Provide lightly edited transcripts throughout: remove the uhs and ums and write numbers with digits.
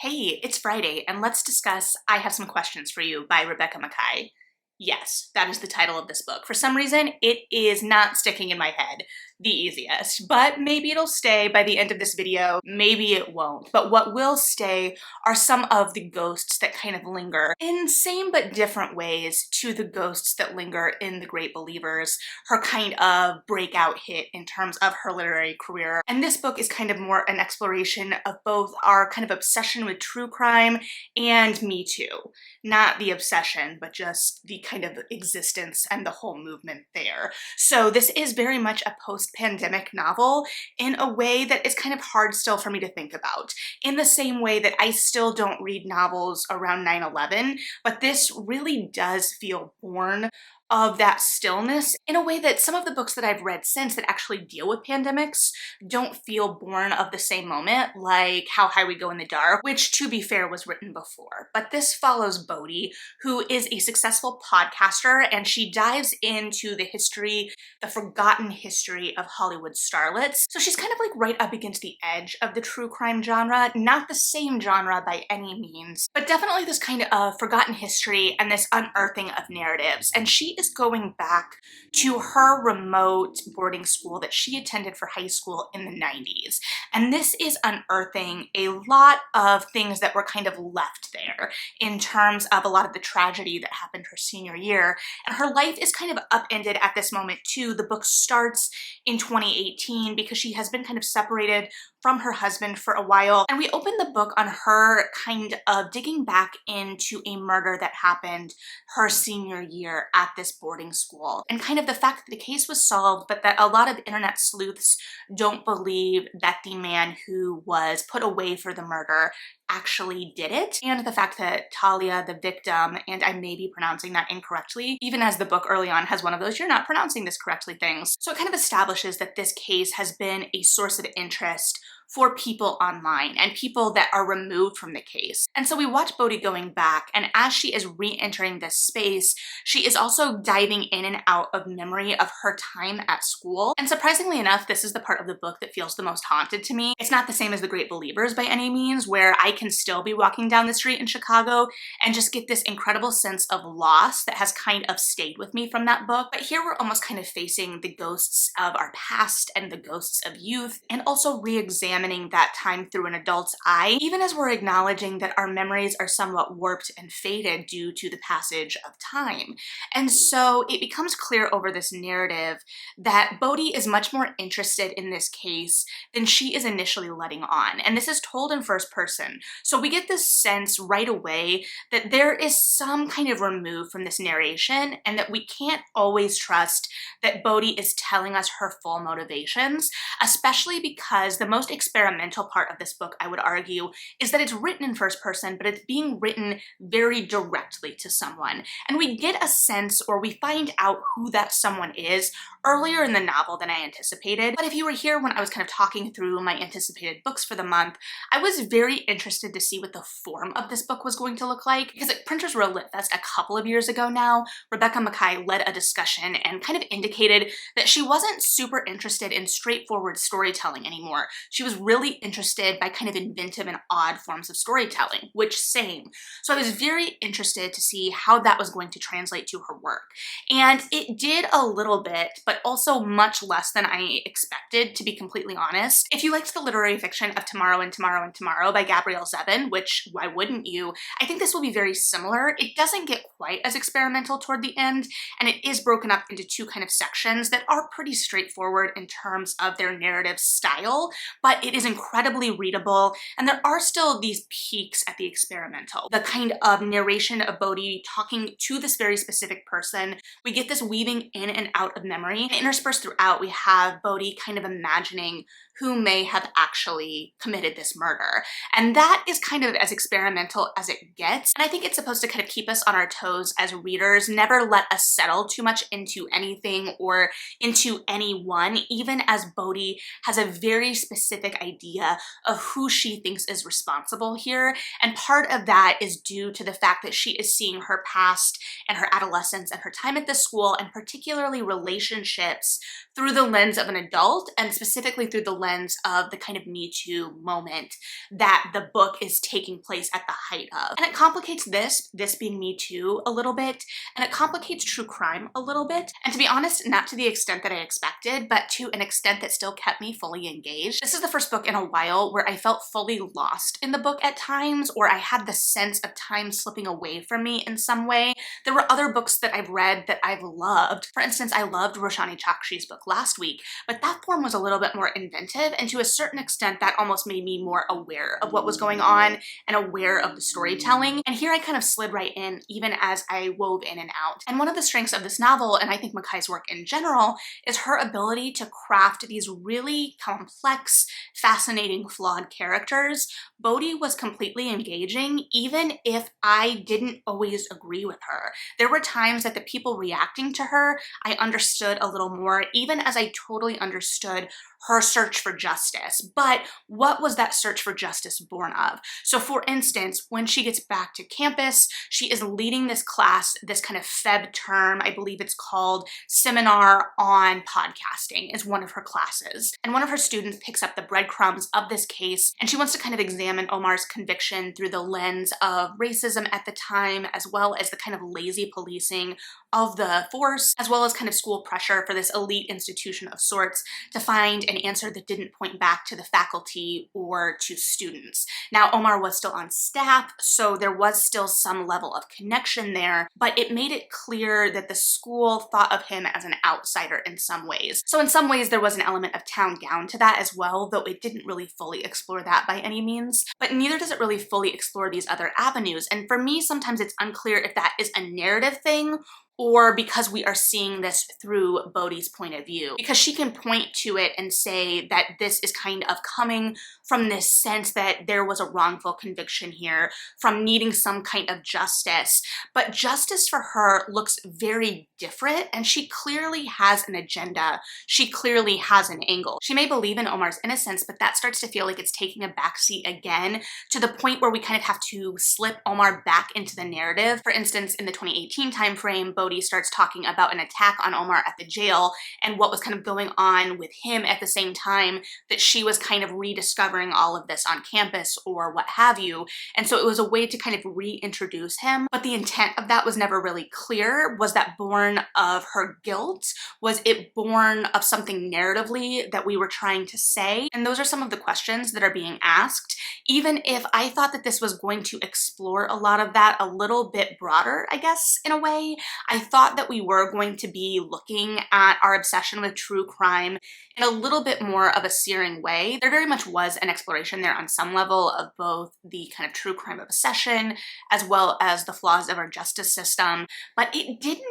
Hey, it's Friday, and let's discuss I Have Some Questions for You by Rebecca Mackay. Yes, that is the title of this book. For some reason, it is not sticking in my head the easiest, but maybe it'll stay by the end of this video, maybe it won't. But what will stay are some of the ghosts that kind of linger in same but different ways to the ghosts that linger in The Great Believers, her kind of breakout hit in terms of her literary career. And this book is kind of more an exploration of both our kind of obsession with true crime and Me Too. Not the obsession, but just the kind of existence and the whole movement there. So this is very much a post-pandemic novel in a way that is kind of hard still for me to think about. In the same way that I still don't read novels around 9/11, but this really does feel born of that stillness in a way that some of the books that I've read since that actually deal with pandemics don't feel born of the same moment, like How High We Go in the Dark, which, to be fair, was written before. But this follows Bodhi, who is a successful podcaster, and she dives into the history, the forgotten history of Hollywood starlets. So she's kind of like right up against the edge of the true crime genre, not the same genre by any means, but definitely this kind of forgotten history and this unearthing of narratives. And she is going back to her remote boarding school that she attended for high school in the 90s. And this is unearthing a lot of things that were kind of left there in terms of a lot of the tragedy that happened her senior year. And her life is kind of upended at this moment too. The book starts in 2018 because she has been kind of separated from her husband for a while. And we open the book on her kind of digging back into a murder that happened her senior year at this boarding school. And kind of the fact that the case was solved, but that a lot of internet sleuths don't believe that the man who was put away for the murder actually did it. And the fact that Talia, the victim, and I may be pronouncing that incorrectly, even as the book early on has one of those "you're not pronouncing this correctly" things. So it kind of establishes that this case has been a source of interest for people online and people that are removed from the case. And so we watch Bodhi going back, and as she is re-entering this space, she is also diving in and out of memory of her time at school. And surprisingly enough, this is the part of the book that feels the most haunted to me. It's not the same as The Great Believers by any means, where I can still be walking down the street in Chicago and just get this incredible sense of loss that has kind of stayed with me from that book. But here we're almost kind of facing the ghosts of our past and the ghosts of youth, and also re-examining that time through an adult's eye, even as we're acknowledging that our memories are somewhat warped and faded due to the passage of time. And so it becomes clear over this narrative that Bodhi is much more interested in this case than she is initially letting on. And this is told in first person. So we get this sense right away that there is some kind of remove from this narration, and that we can't always trust that Bodhi is telling us her full motivations, especially because the most experimental part of this book, I would argue, is that it's written in first person, but it's being written very directly to someone. And we get a sense, or we find out who that someone is earlier in the novel than I anticipated. But if you were here when I was kind of talking through my anticipated books for the month, I was very interested to see what the form of this book was going to look like, because at Printers Row Lit Fest a couple of years ago now, Rebecca Mackay led a discussion and kind of indicated that she wasn't super interested in straightforward storytelling anymore. She was really interested by kind of inventive and odd forms of storytelling, which same. So I was very interested to see how that was going to translate to her work. And it did a little bit, but also much less than I expected, to be completely honest. If you liked the literary fiction of Tomorrow and Tomorrow and Tomorrow by Gabrielle Zevin, which why wouldn't you, I think this will be very similar. It doesn't get quite as experimental toward the end, and it is broken up into two kind of sections that are pretty straightforward in terms of their narrative style, but it is incredibly readable, and there are still these peaks at the experimental. The kind of narration of Bodhi talking to this very specific person, we get this weaving in and out of memory, and interspersed throughout we have Bodhi kind of imagining who may have actually committed this murder. And that is kind of as experimental as it gets. And I think it's supposed to kind of keep us on our toes as readers, never let us settle too much into anything or into anyone, even as Bodhi has a very specific specific idea of who she thinks is responsible here. And part of that is due to the fact that she is seeing her past and her adolescence and her time at the school, and particularly relationships, through the lens of an adult, and specifically through the lens of the kind of Me Too moment that the book is taking place at the height of. And it complicates this being Me Too a little bit, and it complicates true crime a little bit. And to be honest, not to the extent that I expected, but to an extent that still kept me fully engaged. This is the first book in a while where I felt fully lost in the book at times, or I had the sense of time slipping away from me in some way. There were other books that I've read that I've loved. For instance, I loved Roshani Chakshi's book last week, but that form was a little bit more inventive, and to a certain extent that almost made me more aware of what was going on and aware of the storytelling. And here I kind of slid right in even as I wove in and out. And one of the strengths of this novel, and I think Makai's work in general, is her ability to craft these really complex, fascinating, flawed characters. Bodhi was completely engaging, even if I didn't always agree with her. There were times that the people reacting to her, I understood a little more, even as I totally understood her search for justice. But what was that search for justice born of? So for instance, when she gets back to campus, she is leading this class, this kind of Feb term, I believe it's called Seminar on Podcasting is one of her classes. And one of her students picks up the breadcrumbs of this case, and she wants to kind of examine Omar's conviction through the lens of racism at the time, as well as the kind of lazy policing of the force, as well as kind of school pressure for this elite institution of sorts to find an answer that didn't point back to the faculty or to students. Now, Omar was still on staff, so there was still some level of connection there, but it made it clear that the school thought of him as an outsider in some ways. So in some ways, there was an element of town gown to that as well, though it didn't really fully explore that by any means. But neither does it really fully explore these other avenues. And for me, sometimes it's unclear if that is a narrative thing or because we are seeing this through Bodhi's point of view. Because she can point to it and say that this is kind of coming from this sense that there was a wrongful conviction here, from needing some kind of justice. But justice for her looks very different, and she clearly has an agenda. She clearly has an angle. She may believe in Omar's innocence, but that starts to feel like it's taking a backseat again, to the point where we kind of have to slip Omar back into the narrative. For instance, in the 2018 timeframe, Bodhi starts talking about an attack on Omar at the jail and what was kind of going on with him at the same time that she was kind of rediscovering all of this on campus or what have you. And so it was a way to kind of reintroduce him, but the intent of that was never really clear. Was that born of her guilt? Was it born of something narratively that we were trying to say? And those are some of the questions that are being asked, even if I thought that this was going to explore a lot of that a little bit broader, I guess, in a way. I thought that we were going to be looking at our obsession with true crime in a little bit more of a searing way. There very much was an exploration there on some level of both the kind of true crime obsession as well as the flaws of our justice system, but it didn't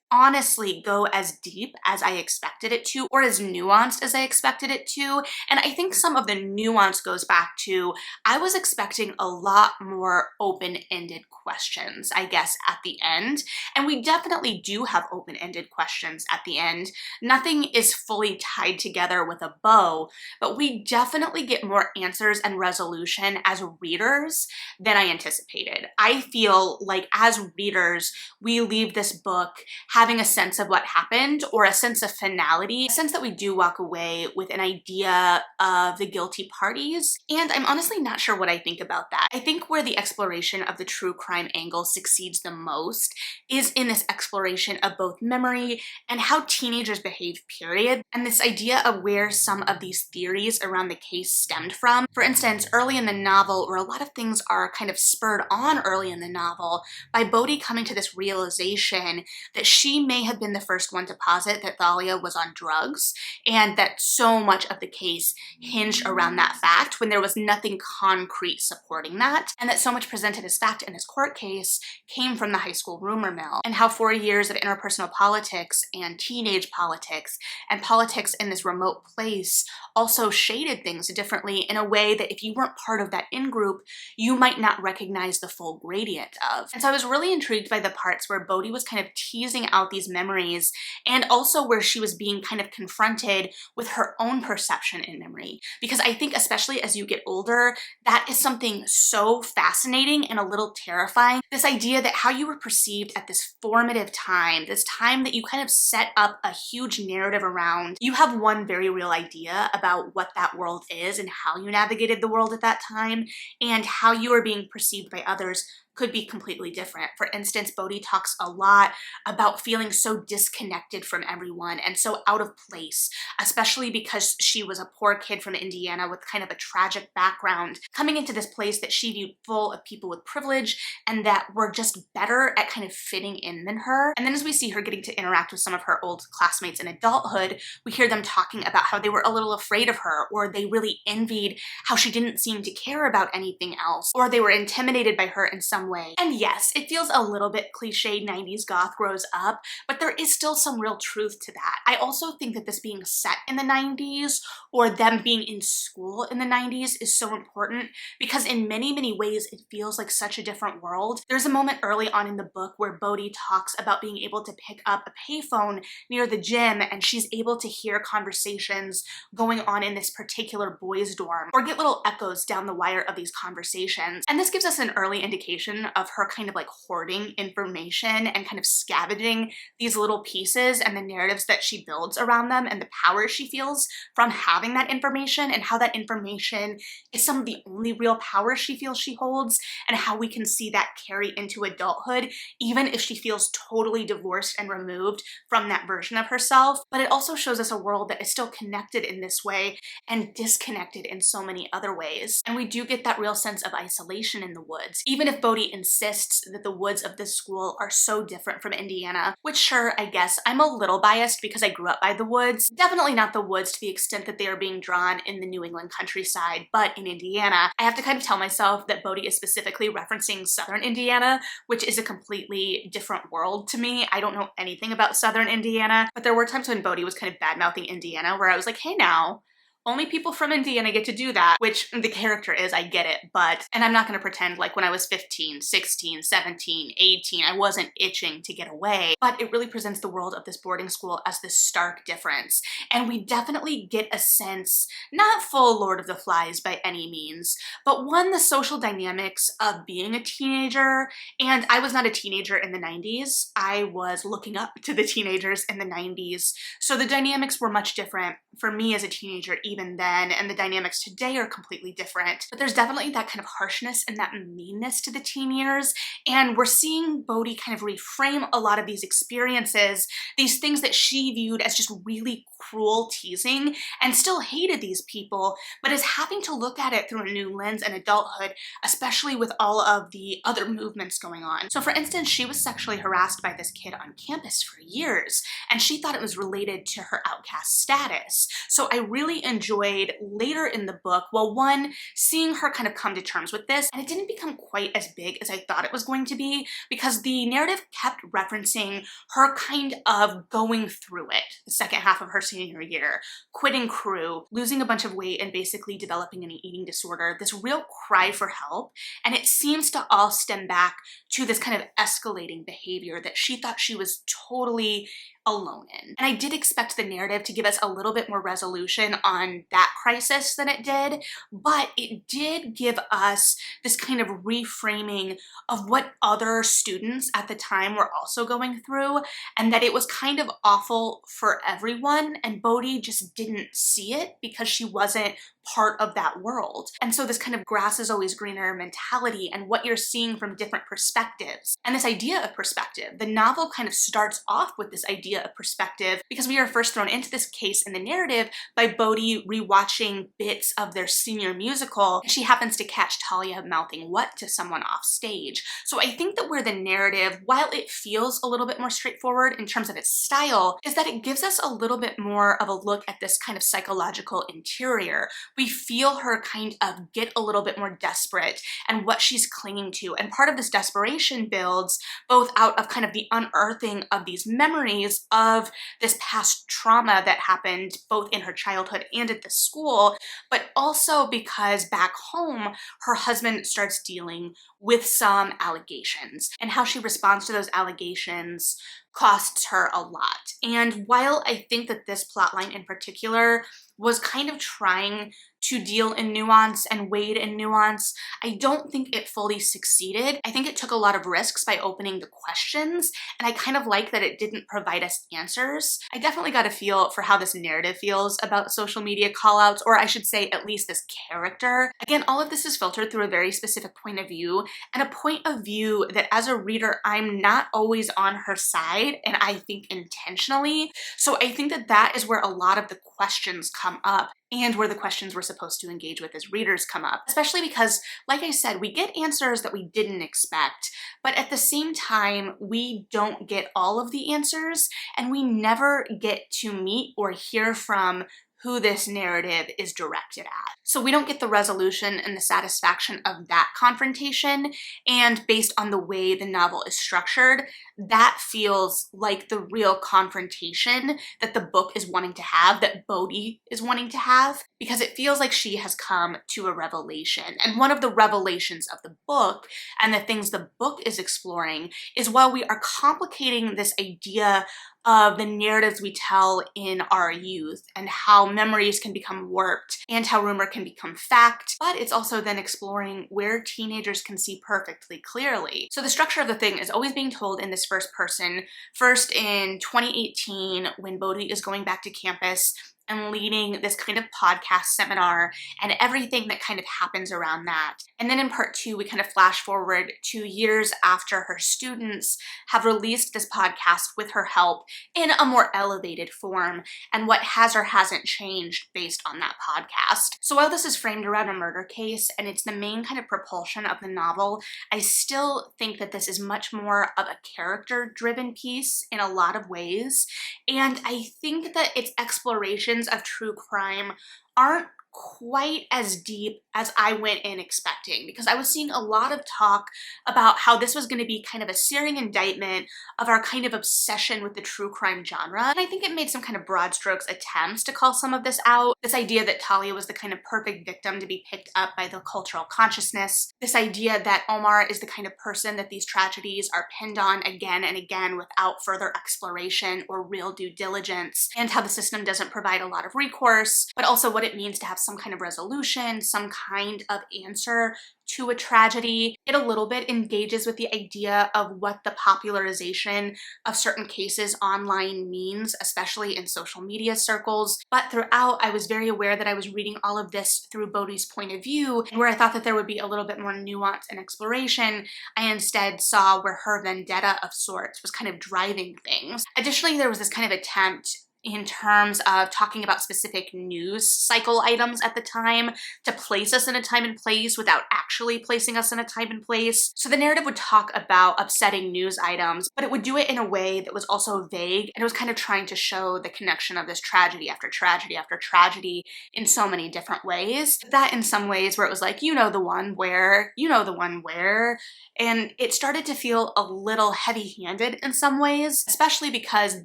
honestly go as deep as I expected it to, or as nuanced as I expected it to. And I think some of the nuance goes back to, I was expecting a lot more open-ended questions, I guess, at the end. And we definitely do have open-ended questions at the end. Nothing is fully tied together with a bow, but we definitely get more answers and resolution as readers than I anticipated. I feel like as readers, we leave this book having a sense of what happened, or a sense of finality, a sense that we do walk away with an idea of the guilty parties. And I'm honestly not sure what I think about that. I think where the exploration of the true crime angle succeeds the most is in this exploration of both memory and how teenagers behave, period, and this idea of where some of these theories around the case stemmed from. For instance, early in the novel, where a lot of things are kind of spurred on early in the novel, by Bodhi coming to this realization that she may have been the first one to posit that Thalia was on drugs, and that so much of the case hinged around that fact when there was nothing concrete supporting that, and that so much presented as fact in his court case came from the high school rumor mill, and how 4 years of interpersonal politics and teenage politics and politics in this remote place also shaded things differently in a way that if you weren't part of that in-group, you might not recognize the full gradient of. And so I was really intrigued by the parts where Bodhi was kind of teasing out these memories, and also where she was being kind of confronted with her own perception in memory. Because I think especially as you get older, that is something so fascinating and a little terrifying. This idea that how you were perceived at this formative time, this time that you kind of set up a huge narrative around, you have one very real idea about what that world is and how you navigated the world at that time, and how you are being perceived by others could be completely different. For instance, Bodhi talks a lot about feeling so disconnected from everyone and so out of place, especially because she was a poor kid from Indiana with kind of a tragic background, coming into this place that she viewed full of people with privilege and that were just better at kind of fitting in than her. And then as we see her getting to interact with some of her old classmates in adulthood, we hear them talking about how they were a little afraid of her, or they really envied how she didn't seem to care about anything else, or they were intimidated by her in some way. And yes, it feels a little bit cliche 90s goth grows up, but there is still some real truth to that. I also think that this being set in the 90s, or them being in school in the 90s, is so important because in many, many ways it feels like such a different world. There's a moment early on in the book where Bodhi talks about being able to pick up a payphone near the gym, and she's able to hear conversations going on in this particular boys' dorm, or get little echoes down the wire of these conversations. And this gives us an early indication of her kind of like hoarding information and kind of scavenging these little pieces and the narratives that she builds around them, and the power she feels from having that information, and how that information is some of the only real power she feels she holds, and how we can see that carry into adulthood even if she feels totally divorced and removed from that version of herself. But it also shows us a world that is still connected in this way and disconnected in so many other ways. And we do get that real sense of isolation in the woods, even if Bodhi insists that the woods of this school are so different from Indiana, which sure, I guess I'm a little biased because I grew up by the woods. Definitely not the woods to the extent that they are being drawn in the New England countryside, but in Indiana, I have to kind of tell myself that Bodhi is specifically referencing southern Indiana, which is a completely different world to me. I don't know anything about southern Indiana, but there were times when Bodhi was kind of bad-mouthing Indiana where I was like, hey now, only people from Indiana get to do that, which the character is, I get it, but, and I'm not gonna pretend like when I was 15, 16, 17, 18, I wasn't itching to get away, but it really presents the world of this boarding school as this stark difference. And we definitely get a sense, not full Lord of the Flies by any means, but one, the social dynamics of being a teenager. And I was not a teenager in the 90s, I was looking up to the teenagers in the 90s, so the dynamics were much different for me as a teenager even then, and the dynamics today are completely different. But there's definitely that kind of harshness and that meanness to the teen years, and we're seeing Bodhi kind of reframe a lot of these experiences, these things that she viewed as just really cruel teasing, and still hated these people, but is having to look at it through a new lens in adulthood, especially with all of the other movements going on. So for instance, she was sexually harassed by this kid on campus for years, and she thought it was related to her outcast status. So I really enjoyed later in the book, well, one, seeing her kind of come to terms with this, and it didn't become quite as big as I thought it was going to be, because the narrative kept referencing her kind of going through it, the second half of her senior year, quitting crew, losing a bunch of weight, and basically developing an eating disorder, this real cry for help, and it seems to all stem back to this kind of escalating behavior that she thought she was totally alone in. And I did expect the narrative to give us a little bit more resolution on that crisis than it did, but it did give us this kind of reframing of what other students at the time were also going through, and that it was kind of awful for everyone, and Bodhi just didn't see it because she wasn't part of that world. And so this kind of grass is always greener mentality, and what you're seeing from different perspectives, and this idea of perspective. The novel kind of starts off with this idea of perspective because we are first thrown into this case in the narrative by Bodhi rewatching bits of their senior musical. She happens to catch Talia mouthing what to someone off stage. So I think that where the narrative, while it feels a little bit more straightforward in terms of its style, is that it gives us a little bit more of a look at this kind of psychological interior. We feel her kind of get a little bit more desperate and what she's clinging to, and part of this desperation builds both out of kind of the unearthing of these memories, of this past trauma that happened both in her childhood and at the school, but also because back home, her husband starts dealing with some allegations, and how she responds to those allegations costs her a lot. And while I think that this plotline in particular was kind of trying to deal in nuance and wade in nuance, I don't think it fully succeeded. I think it took a lot of risks by opening the questions, and I kind of like that it didn't provide us answers. I definitely got a feel for how this narrative feels about social media callouts, or I should say at least this character. Again, all of this is filtered through a very specific point of view, and a point of view that as a reader, I'm not always on her side, and I think intentionally. So I think that that is where a lot of the questions come up, and where the questions we're supposed to engage with as readers come up, especially because, like I said, we get answers that we didn't expect, but at the same time, we don't get all of the answers, and we never get to meet or hear from who this narrative is directed at. So we don't get the resolution and the satisfaction of that confrontation, and based on the way the novel is structured, that feels like the real confrontation that the book is wanting to have, that Bodhi is wanting to have, because it feels like she has come to a revelation. And one of the revelations of the book, and the things the book is exploring, is while we are complicating this idea of the narratives we tell in our youth and how memories can become warped and how rumor can become fact, but it's also then exploring where teenagers can see perfectly clearly. So the structure of the thing is always being told in this first person, first in 2018 when Bodhi is going back to campus and leading this kind of podcast seminar and everything that kind of happens around that. And then in part 2, we kind of flash forward 2 years after her students have released this podcast with her help in a more elevated form, and what has or hasn't changed based on that podcast. So while this is framed around a murder case and it's the main kind of propulsion of the novel, I still think that this is much more of a character-driven piece in a lot of ways. And I think that its explorations of true crime aren't quite as deep as I went in expecting, because I was seeing a lot of talk about how this was going to be kind of a searing indictment of our kind of obsession with the true crime genre. And I think it made some kind of broad strokes attempts to call some of this out. This idea that Talia was the kind of perfect victim to be picked up by the cultural consciousness. This idea that Omar is the kind of person that these tragedies are pinned on again and again without further exploration or real due diligence, and how the system doesn't provide a lot of recourse, but also what it means to have some kind of resolution, some kind of answer to a tragedy. It a little bit engages with the idea of what the popularization of certain cases online means, especially in social media circles. But throughout, I was very aware that I was reading all of this through Bodhi's point of view, and where I thought that there would be a little bit more nuance and exploration, I instead saw where her vendetta of sorts was kind of driving things. Additionally, there was this kind of attempt in terms of talking about specific news cycle items at the time to place us in a time and place without actually placing us in a time and place. So the narrative would talk about upsetting news items, but it would do it in a way that was also vague, and it was kind of trying to show the connection of this tragedy after tragedy after tragedy in so many different ways. That in some ways where it was like, you know the one where, you know the one where, and it started to feel a little heavy-handed in some ways, especially because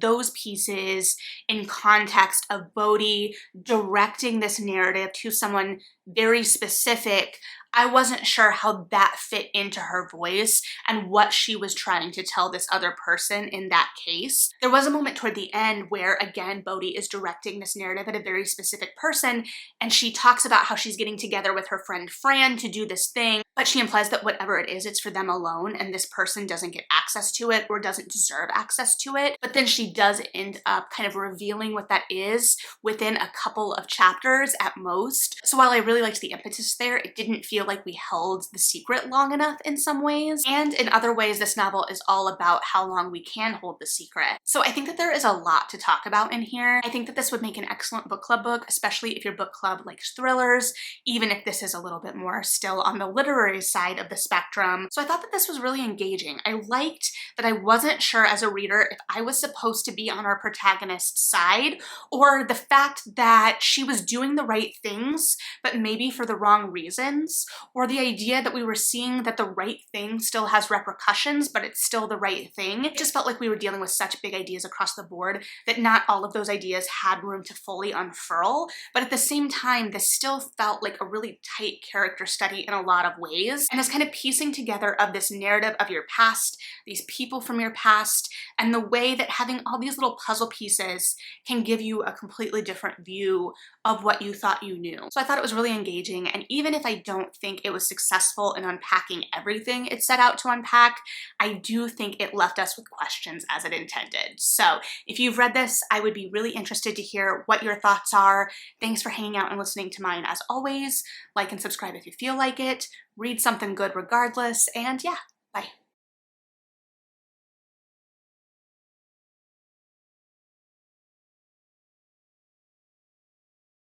those pieces in context of Bodhi directing this narrative to someone very specific, I wasn't sure how that fit into her voice and what she was trying to tell this other person in that case. There was a moment toward the end where, again, Bodhi is directing this narrative at a very specific person, and she talks about how she's getting together with her friend Fran to do this thing, but she implies that whatever it is, it's for them alone, and this person doesn't get access to it or doesn't deserve access to it. But then she does end up kind of revealing what that is within a couple of chapters at most. So while I really liked the impetus there, it didn't feel like we held the secret long enough in some ways. And in other ways, this novel is all about how long we can hold the secret. So I think that there is a lot to talk about in here. I think that this would make an excellent book club book, especially if your book club likes thrillers, even if this is a little bit more still on the literary side of the spectrum. So I thought that this was really engaging. I liked that I wasn't sure as a reader if I was supposed to be on our protagonist's side, or the fact that she was doing the right things, but maybe for the wrong reasons, or the idea that we were seeing that the right thing still has repercussions, but it's still the right thing. It just felt like we were dealing with such big ideas across the board that not all of those ideas had room to fully unfurl, but at the same time, this still felt like a really tight character study in a lot of ways, and this kind of piecing together of this narrative of your past, these people from your past, and the way that having all these little puzzle pieces can give you a completely different view of what you thought you knew. So I thought it was really engaging, and even if I don't think it was successful in unpacking everything it set out to unpack, I do think it left us with questions as it intended. So if you've read this, I would be really interested to hear what your thoughts are. Thanks for hanging out and listening to mine as always. Like and subscribe if you feel like it. Read something good regardless, and yeah,